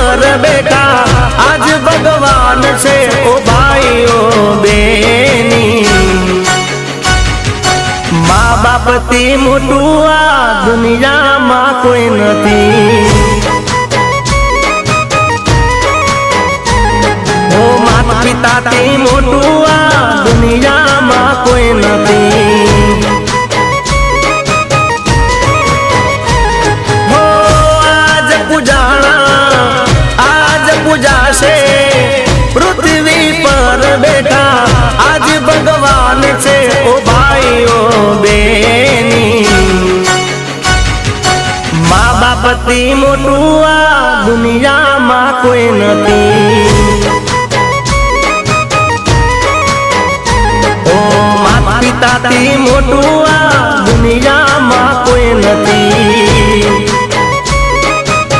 पर बेटा आज भगवान से ओ भाईओ बेनी माँ बाप थी मोटू आ दुनिया में कोई नथी ओ माता पिता थी मोटू आ दुनिया में कोई नथी हो आज पूजाशे पृथ्वी पर बेटा आज भगवान से ओ भाईओ बेनी माँ बाप थी मोटू आ दुनिया में कोई नथी ओ माता पिता थी मोटू आ दुनिया में कोई नथी।